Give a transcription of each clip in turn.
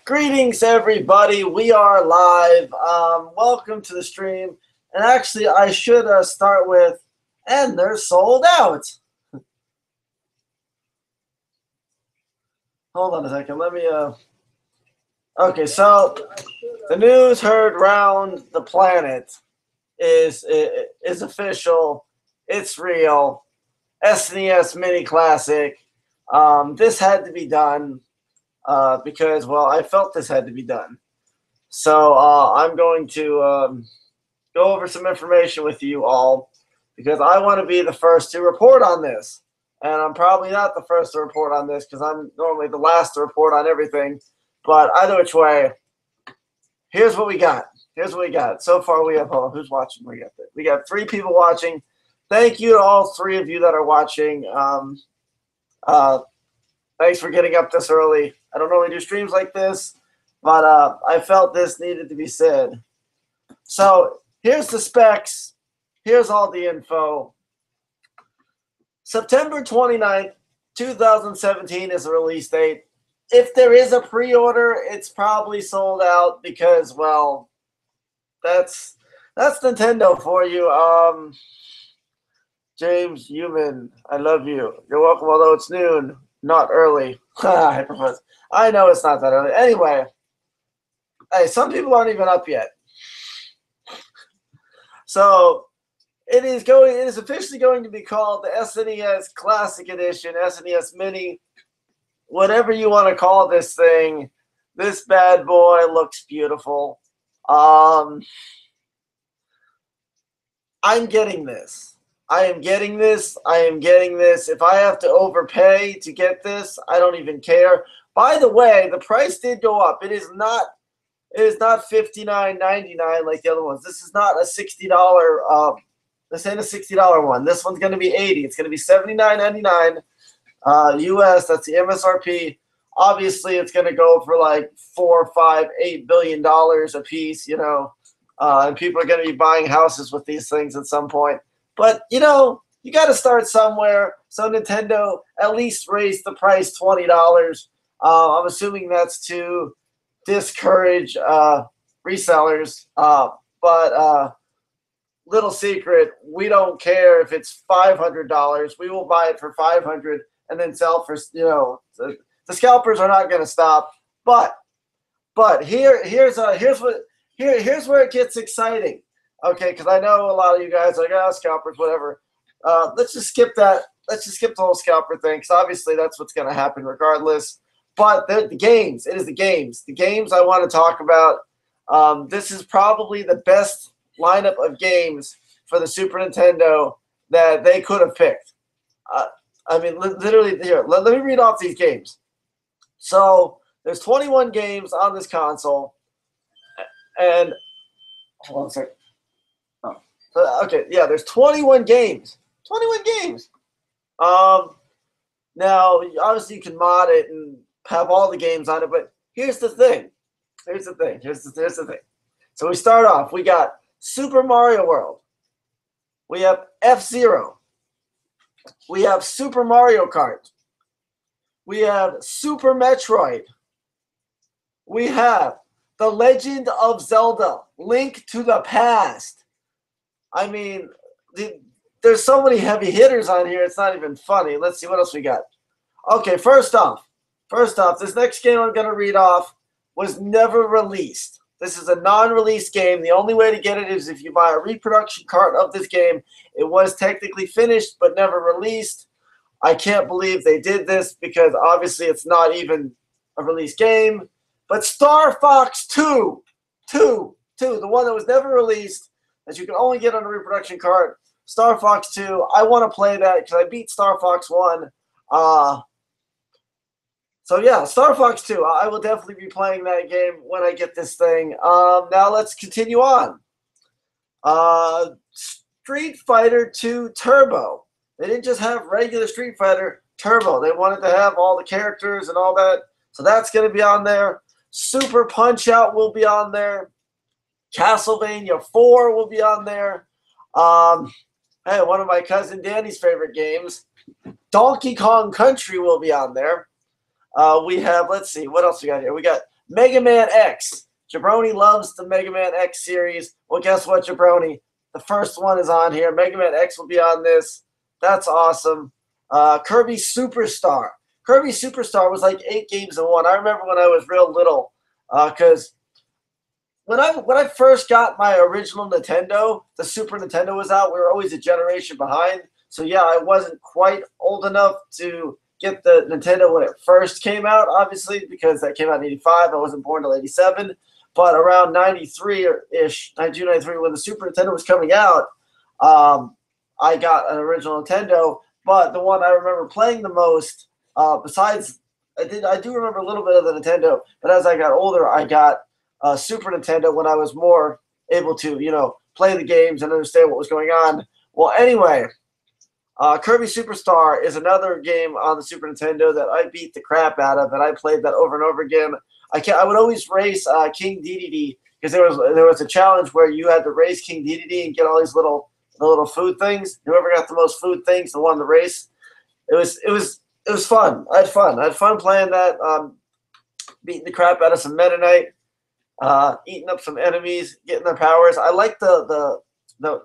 Greetings, everybody. We are live. Welcome to the stream. And actually, I should start with, and they're sold out. Hold on a second. Let me. Okay, so the news heard round the planet is official. It's real. SNES Mini Classic. This had to be done. Because, well, I felt this had to be done. So I'm going to go over some information with you all because I want to be the first to report on this. And I'm probably not the first to report on this because I'm normally the last to report on everything. But either which way, here's what we got. So far we have, who's watching? We got 3 people watching. Thank you to all 3 of you that are watching. Thanks for getting up this early. I don't normally do streams like this, but I felt this needed to be said. So here's the specs. Here's all the info. September 29th, 2017 is the release date. If there is a pre-order, it's probably sold out because, well, that's Nintendo for you. James Human, I love you. You're welcome, although it's noon. Not early. I know it's not that early. Anyway, hey, some people aren't even up yet. So it is officially going to be called the SNES Classic Edition, SNES Mini, whatever you want to call this thing. This bad boy looks beautiful. I'm getting this. I am getting this. If I have to overpay to get this, I don't even care. By the way, the price did go up. It is not $59.99 like the other ones. This is not a $60. This ain't a $60 one. This one's going to be $80. It's going to be $79.99 US. That's the MSRP. Obviously, it's going to go for like $4, $5, $8 billion a piece. You know, and people are going to be buying houses with these things at some point. But, you know, you got to start somewhere. So Nintendo at least raised the price $20. I'm assuming that's to discourage resellers. But little secret, we don't care if it's $500. We will buy it for $500 and then sell for, you know, the scalpers are not going to stop. But here's where it gets exciting. Okay, because I know a lot of you guys are like, oh, scalpers, whatever. Let's just skip that. Let's just skip the whole scalper thing, because obviously that's what's going to happen regardless. But the games, it is the games. The games I want to talk about. This is probably the best lineup of games for the Super Nintendo that they could have picked. I mean, literally, here, let me read off these games. So there's 21 games on this console. And hold on a second. Okay, yeah, there's 21 games. 21 games. Now, obviously, you can mod it and have all the games on it, but here's the thing. Here's the thing. So we start off. We got Super Mario World. We have F-Zero. We have Super Mario Kart. We have Super Metroid. We have The Legend of Zelda, Link to the Past. I mean, there's so many heavy hitters on here, it's not even funny. Let's see what else we got. Okay, first off, this next game I'm going to read off was never released. This is a non-release game. The only way to get it is if you buy a reproduction cart of this game. It was technically finished but never released. I can't believe they did this because obviously it's not even a release game. But Star Fox 2, the one that was never released, that you can only get on a reproduction cart, Star Fox 2. I want to play that because I beat Star Fox 1. So yeah, Star Fox 2. I will definitely be playing that game when I get this thing. Now let's continue on. Street Fighter 2 Turbo. They didn't just have regular Street Fighter Turbo. They wanted to have all the characters and all that. So that's going to be on there. Super Punch-Out will be on there. Castlevania 4 will be on there. Hey, one of my cousin Danny's favorite games, Donkey Kong Country, will be on there. We have, let's see, what else we got here? We got Mega Man X. Jabroni loves the Mega Man X series. Well, guess what, Jabroni? The first one is on here. Mega Man X will be on this. That's awesome. Kirby Superstar. Kirby Superstar was like 8 games in one. I remember when I was real little, because when I first got my original Nintendo, the Super Nintendo was out. We were always a generation behind. So yeah, I wasn't quite old enough to get the Nintendo when it first came out, obviously, because that came out in 85. I wasn't born till 87. But around 93-ish, 1993, when the Super Nintendo was coming out, I got an original Nintendo. But the one I remember playing the most, besides, I do remember a little bit of the Nintendo, but as I got older, I got Super Nintendo when I was more able to, play the games and understand what was going on. Well, anyway, Kirby Superstar is another game on the Super Nintendo that I beat the crap out of, and I played that over and over again. I would always race King Dedede because there was a challenge where you had to race King Dedede and get all these little food things. Whoever got the most food things won the race. It was fun. I had fun playing that. Beating the crap out of some Meta Knight, eating up some enemies, getting their powers. I like the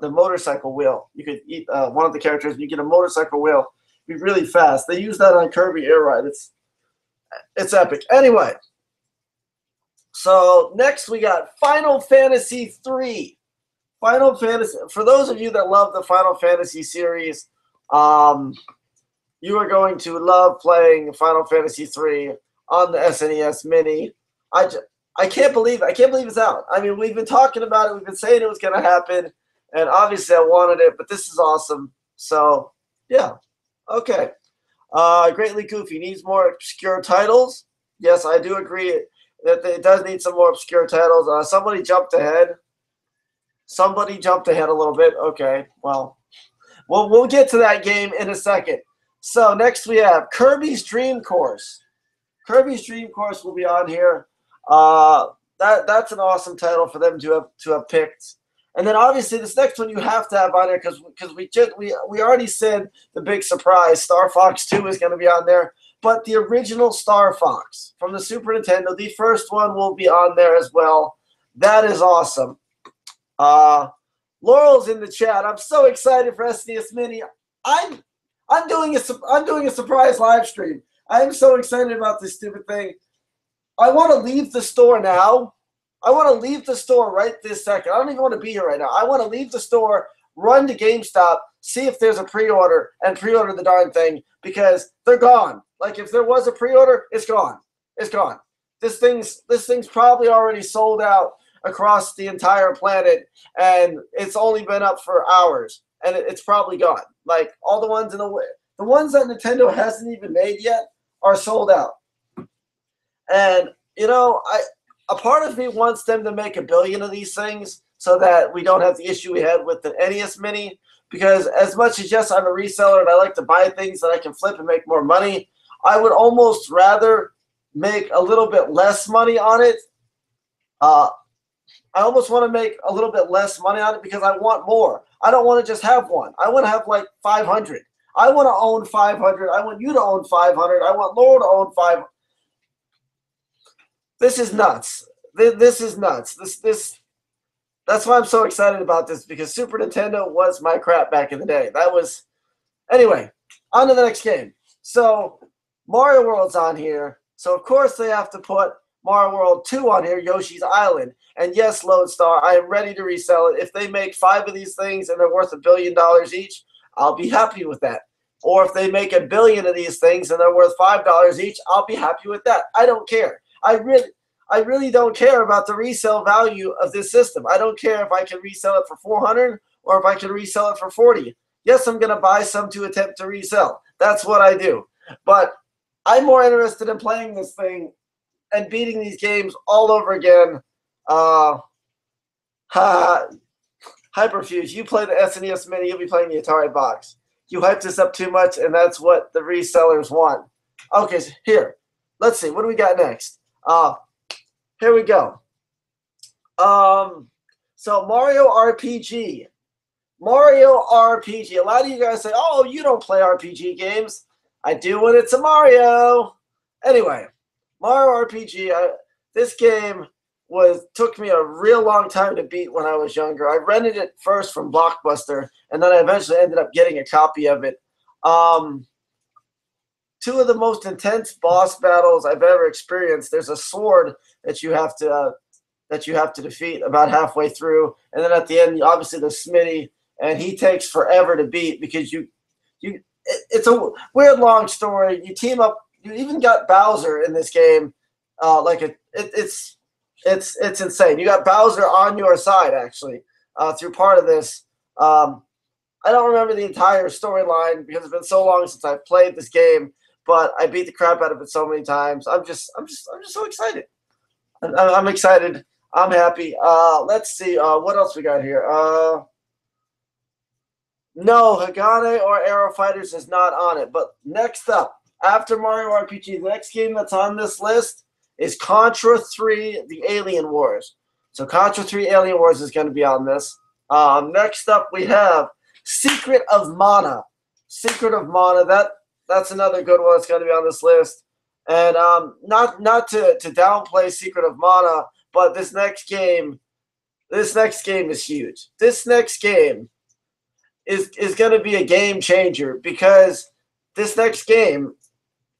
motorcycle wheel. You could eat one of the characters, and you get a motorcycle wheel. Be really fast. They use that on Kirby Air Ride. It's epic. Anyway, so next we got Final Fantasy III. Final Fantasy. For those of you that love the Final Fantasy series, you are going to love playing Final Fantasy III on the SNES Mini. I can't believe it's out. I mean, we've been talking about it. We've been saying it was going to happen, and obviously I wanted it. But this is awesome. So yeah, okay. Greatly Goofy needs more obscure titles. Yes, I do agree that it does need some more obscure titles. Somebody jumped ahead. Somebody jumped ahead a little bit. Okay, well, we'll get to that game in a second. So next we have Kirby's Dream Course. Kirby's Dream Course will be on here. That's an awesome title for them to have picked. And then obviously this next one you have to have on there because we already said the big surprise, Star Fox 2 is going to be on there. But the original Star Fox from the Super Nintendo, the first one will be on there as well. That is awesome. Laurel's in the chat. I'm so excited for SNES Mini. I'm doing a surprise live stream. I'm so excited about this stupid thing. I want to leave the store now. I want to leave the store right this second. I don't even want to be here right now. I want to leave the store, run to GameStop, see if there's a pre-order, and pre-order the darn thing because they're gone. Like if there was a pre-order, it's gone. It's gone. This thing's probably already sold out across the entire planet, and it's only been up for hours, and it's probably gone. Like all the ones the ones that Nintendo hasn't even made yet are sold out. And a part of me wants them to make 1 billion of these things so that we don't have the issue we had with the NES Mini. Because as much as, yes, I'm a reseller and I like to buy things that I can flip and make more money, I would almost rather make a little bit less money on it. I almost want to make a little bit less money on it because I want more. I don't want to just have one. I want to have like 500. I want to own 500. I want you to own 500. I want Laurel to own 500. This is nuts. This is nuts. That's why I'm so excited about this because Super Nintendo was my crap back in the day. Anyway, on to the next game. So Mario World's on here. So of course they have to put Mario World 2 on here, Yoshi's Island. And yes, Lodestar, I am ready to resell it. If they make 5 of these things and they're worth $1 billion each, I'll be happy with that. Or if they make 1 billion of these things and they're worth $5 each, I'll be happy with that. I don't care. I really don't care about the resale value of this system. I don't care if I can resell it for 400 or if I can resell it for 40. Yes, I'm going to buy some to attempt to resell. That's what I do. But I'm more interested in playing this thing and beating these games all over again. Hyperfuse, you play the SNES Mini, you'll be playing the Atari box. You hyped this up too much, and that's what the resellers want. Okay, so here. Let's see. What do we got next? Here we go. So Mario RPG. Mario RPG. A lot of you guys say, oh, you don't play RPG games. I do when it's a Mario. Anyway, Mario RPG. This game took me a real long time to beat when I was younger. I rented it first from Blockbuster, and then I eventually ended up getting a copy of it. Two of the most intense boss battles I've ever experienced. There's a sword that you have to defeat about halfway through, and then at the end, obviously there's Smitty, and he takes forever to beat because it's a weird long story. You team up. You even got Bowser in this game. It's insane. You got Bowser on your side actually through part of this. I don't remember the entire storyline because it's been so long since I've played this game, but I beat the crap out of it so many times. I'm just so excited. I'm excited. I'm happy. Let's see what else we got here. No, Hagane or Arrow Fighters is not on it. But next up, after Mario RPG, the next game that's on this list is Contra 3: The Alien Wars. So Contra 3: Alien Wars is going to be on this. Next up, we have Secret of Mana. Secret of Mana. That's another good one that's going to be on this list. And not to downplay Secret of Mana, but this next game is huge. This next game is going to be a game changer because this next game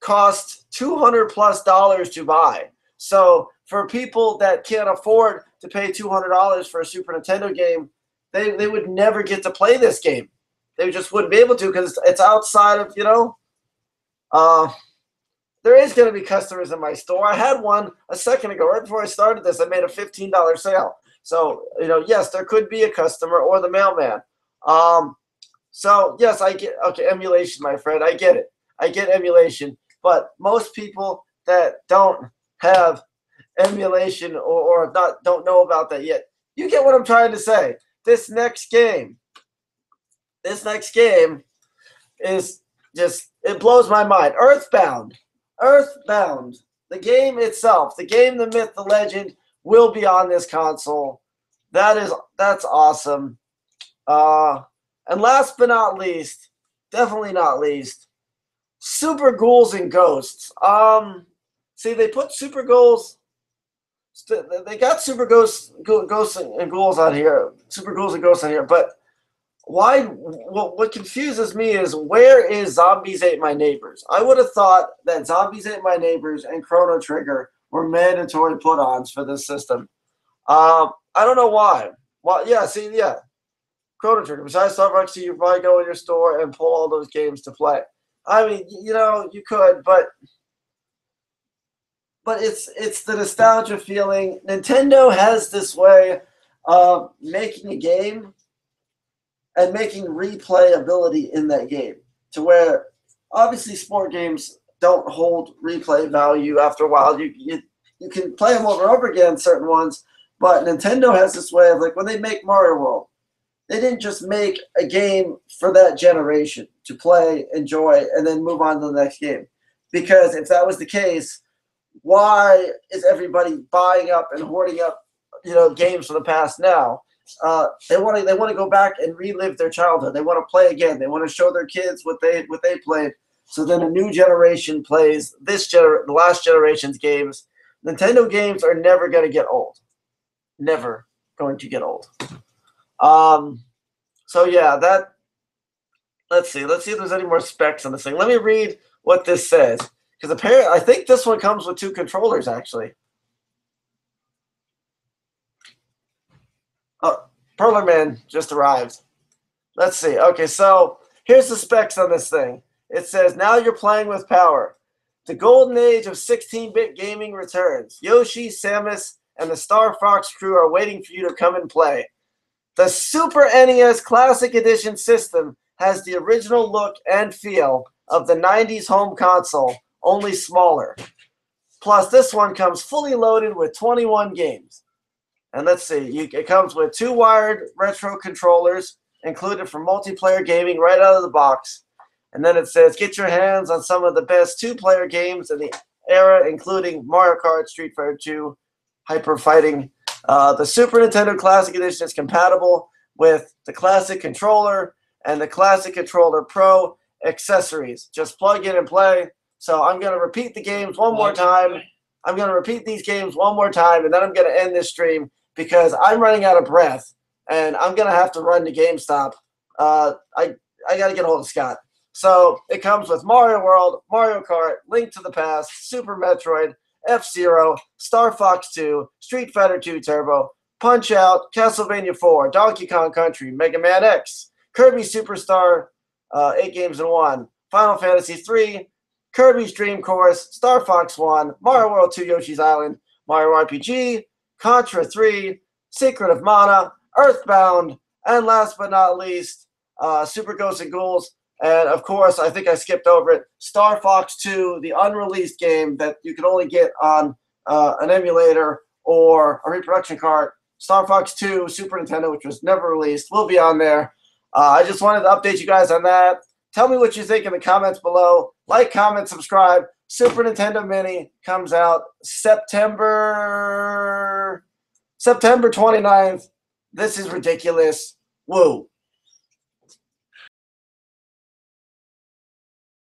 costs $200+ to buy. So for people that can't afford to pay $200 for a Super Nintendo game, they would never get to play this game. They just wouldn't be able to because it's outside of, there is going to be customers in my store. I had one a second ago. Right before I started this, I made a $15 sale. So, yes, there could be a customer or the mailman. So, yes, I get, okay, emulation, my friend. I get it. I get emulation. But most people that don't have emulation or don't know about that yet, you get what I'm trying to say. This next game is just, it blows my mind. Earthbound, the game itself, the game, the myth, the legend, will be on this console. That's awesome. And last but not least, definitely not least, Super Ghouls and Ghosts. See, they put Super Ghouls. They got Super Ghosts and Ghouls on here. Super Ghouls and Ghosts on here, but why? What confuses me is where is Zombies Ate My Neighbors? I would have thought that Zombies Ate My Neighbors and Chrono Trigger were mandatory put-ons for this system. I don't know why. Well, yeah, Chrono Trigger. Besides Starbucks, you probably go in your store and pull all those games to play. I mean, you could, but it's the nostalgia feeling. Nintendo has this way of making a game and making replayability in that game to where obviously sport games don't hold replay value after a while. You can play them over and over again, certain ones, but Nintendo has this way of, like, when they make Mario World, they didn't just make a game for that generation to play, enjoy, and then move on to the next game. Because if that was the case, why is everybody buying up and hoarding up, games from the past now? They want to go back and relive their childhood. They want to play again. They want to show their kids what they played. So then a new generation plays the last generation's games. Nintendo games are never going to get old. Never going to get old. So yeah, let's see if there's any more specs on this thing. Let me read what this says, because apparently I think this one comes with 2 controllers actually. Oh, Perlerman just arrived. Let's see. Okay, so here's the specs on this thing. It says, now you're playing with power. The golden age of 16-bit gaming returns. Yoshi, Samus, and the Star Fox crew are waiting for you to come and play. The Super NES Classic Edition system has the original look and feel of the 90s home console, only smaller. Plus, this one comes fully loaded with 21 games. And let's see, it comes with 2 wired retro controllers included for multiplayer gaming right out of the box. And then it says, get your hands on some of the best 2-player games in the era, including Mario Kart, Street Fighter 2, Hyper Fighting. The Super Nintendo Classic Edition is compatible with the Classic Controller and the Classic Controller Pro accessories. Just plug in and play. So I'm going to repeat the games one more time. I'm going to repeat these games one more time, and then I'm going to end this stream because I'm running out of breath, and I'm going to have to run to GameStop. I got to get a hold of Scott. So it comes with Mario World, Mario Kart, Link to the Past, Super Metroid, F-Zero, Star Fox 2, Street Fighter 2 Turbo, Punch-Out, Castlevania 4, Donkey Kong Country, Mega Man X, Kirby Superstar, 8 games in 1, Final Fantasy 3, Kirby's Dream Course, Star Fox 1, Mario World 2 Yoshi's Island, Mario RPG, Contra 3, Secret of Mana, Earthbound, and last but not least, Super Ghosts and Ghouls. And, of course, I think I skipped over it, Star Fox 2, the unreleased game that you can only get on an emulator or a reproduction cart. Star Fox 2, Super Nintendo, which was never released, will be on there. I just wanted to update you guys on that. Tell me what you think in the comments below. Like, comment, subscribe. Super Nintendo Mini comes out September 29th. This is ridiculous. Woo.